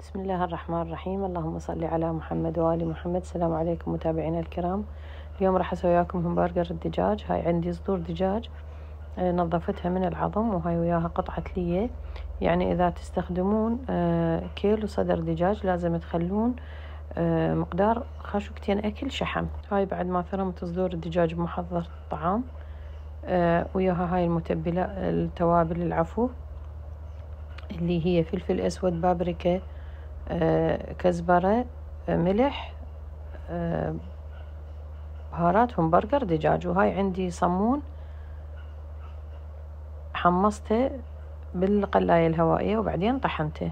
بسم الله الرحمن الرحيم. اللهم صل على محمد وآل محمد. السلام عليكم متابعينا الكرام. اليوم راح اسوي وياكم همبرجر الدجاج. هاي عندي صدور دجاج نظفتها من العظم، وهاي وياها قطعة لية. يعني اذا تستخدمون كيلو صدر دجاج لازم تخلون مقدار خشوكتين اكل شحم. هاي بعد ما ثرمت صدور الدجاج بمحضر الطعام وياها هاي المتبلة التوابل العفو اللي هي فلفل اسود، بابريكا، كزبرة، ملح، بهارات همبرجر دجاج. وهاي عندي صمون حمصته بالقلاية الهوائية وبعدين طحنته.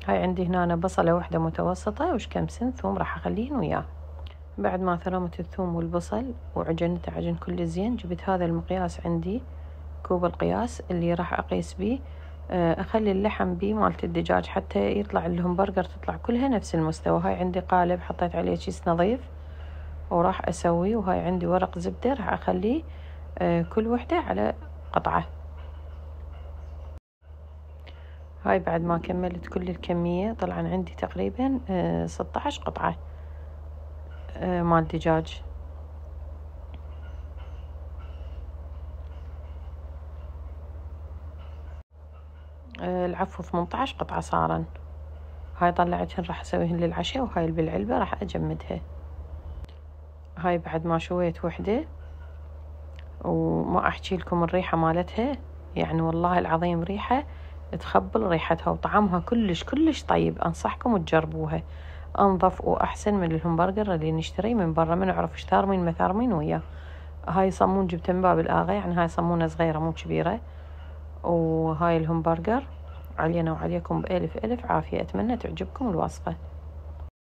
هاي عندي هنا بصلة واحدة متوسطة وش كم سن ثوم راح اخليهن وياه. بعد ما ثرمت الثوم والبصل وعجنته عجن كل زين، جبت هذا المقياس عندي، كوب القياس اللي راح اقيس بيه. اخلي اللحم بيه مالت الدجاج حتى يطلع الهمبرجر تطلع كلها نفس المستوى. هاي عندي قالب حطيت عليه كيس نظيف وراح اسويه، وهاي عندي ورق زبدة راح اخليه كل وحدة على قطعة. هاي بعد ما كملت كل الكمية طلعا عندي تقريبا 16 قطعة مال دجاج. العفو 18 قطعة صارن. هاي طلعتهن راح اسويهن للعشاء، وهاي اللي بالعلبة راح اجمدها. هاي بعد ما شويت وحدة وما احكي لكم الريحة مالتها، يعني والله العظيم ريحة تخبل ريحتها، وطعمها كلش كلش طيب. انصحكم تجربوها، انظف واحسن من الهمبرجر اللي نشتريه من برا، ما نعرف ايش ثارمين ما ثارمين وياه. هاي صمون جبته من باب الاغا، يعني هاي صمونة صغيرة مو كبيرة. وهاي الهمبرجر علينا وعليكم بألف ألف عافية. أتمنى تعجبكم الوصفة.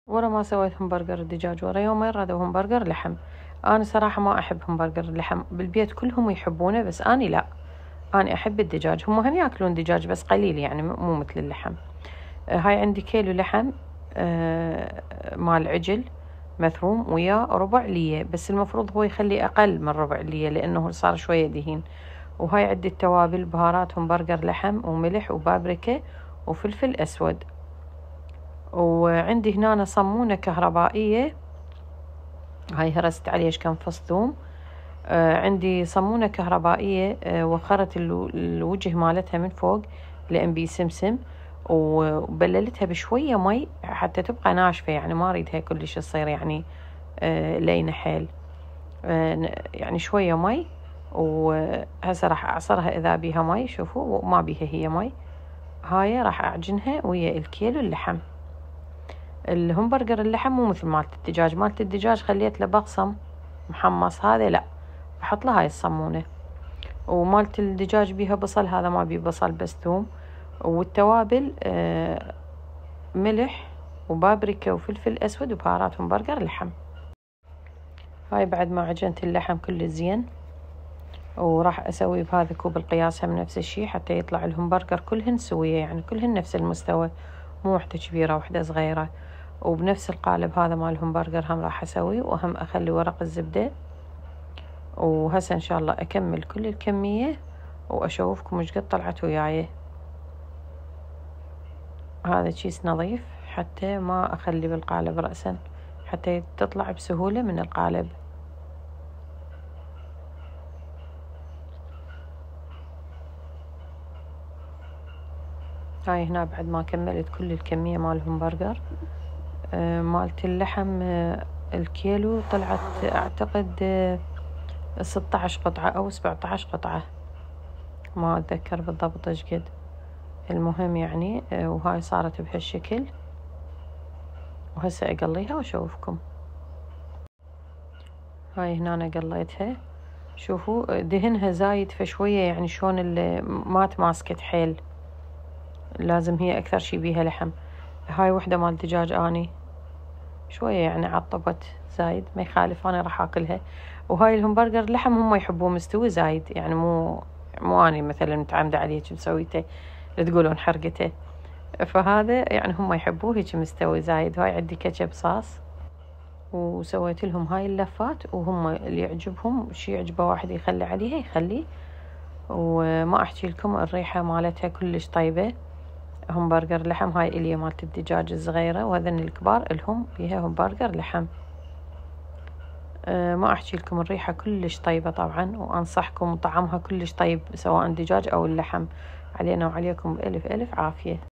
ورا ما سويت همبرجر الدجاج ورا يومين ردوا همبرجر لحم. أنا صراحة ما أحب همبرجر اللحم، بالبيت كلهم يحبونه بس أنا لا، أنا أحب الدجاج. هم يأكلون دجاج بس قليل، يعني مو مثل اللحم. هاي عندي كيلو لحم مال عجل مثروم، وياه ربع لية، بس المفروض هو يخلي أقل من ربع لية لأنه صار شوية دهين. وهاي عندي التوابل، بهارات همبرجر لحم وملح وبابريكا وفلفل أسود. وعندي هنا صمونة كهربائية، هاي هرست عليه كم فص ثوم. عندي صمونة كهربائية وخرت الوجه مالتها من فوق لأن بيسمسم، وبللتها بشوية مي حتى تبقى ناشفة، يعني ما أريدها كلش تصير يعني لينة حيل. يعني شوية مي، وهسه راح أعصرها إذا بيها مي. شوفوا ما بيها هي مي. هاي راح أعجنها ويا الكيلو اللحم. الهمبرجر اللحم مو مثل مالت الدجاج، مالت الدجاج خليت له بقسم محمص، هذا لا، بحط له هاي الصمونة. ومالت الدجاج بيها بصل، هذا ما بيه بصل بس ثوم. والتوابل ملح وبابريكا وفلفل أسود وبهارات همبرجر لحم. هاي بعد ما عجنت اللحم كل زين، وراح أسوي بهذا كوب القياس هم نفس الشي حتى يطلع الهمبرجر كلهن سوية، يعني كلهن نفس المستوى، مو وحدة كبيرة وحدة صغيرة. وبنفس القالب هذا مال الهمبرجر هم راح أسوي، وهم أخلي ورق الزبدة. وهسه إن شاء الله أكمل كل الكمية وأشوفكم وش قد طلعت وياي. هذا كيس نظيف حتى ما أخلي بالقالب رأسا، حتى تطلع بسهولة من القالب. هاي هنا بعد ما كملت كل الكمية مال الهمبرجر مالت اللحم الكيلو طلعت أعتقد 16 قطعة أو 17 قطعة، ما أتذكر بالضبط إيش قد. المهم يعني وهاي صارت بهالشكل، وهسه أقليها وأشوفكم. هاي هنا أنا قليتها، شوفوا دهنها زايد فشوية، يعني شلون اللي ما تماسكت حيل، لازم هي أكثر شي بيها لحم. هاي وحدة مال دجاج أني شوية يعني عطبت زايد، ما يخالف أنا راح أكلها. وهاي الهمبرجر اللحم هم يحبوه مستوي زايد، يعني مو أني مثلا متعمدة عليه مسويته تقولون حرقته. فهذا يعني هم يحبوه هيك مستوي زايد. هاي عندي كاتشب صاص، وسويت لهم هاي اللفات، وهم اللي يعجبهم شي يعجبه واحد يخلي عليها يخليه. وما أحكي لكم الريحة مالتها كلش طيبة. همبرجر لحم. هاي إلي مالت الدجاج الصغيرة، وهذن الكبار الهم بيها همبرجر لحم. ما أحكي لكم الريحة كلش طيبة طبعا، وأنصحكم طعمها كلش طيب سواء دجاج أو اللحم. علينا وعليكم بألف ألف عافية.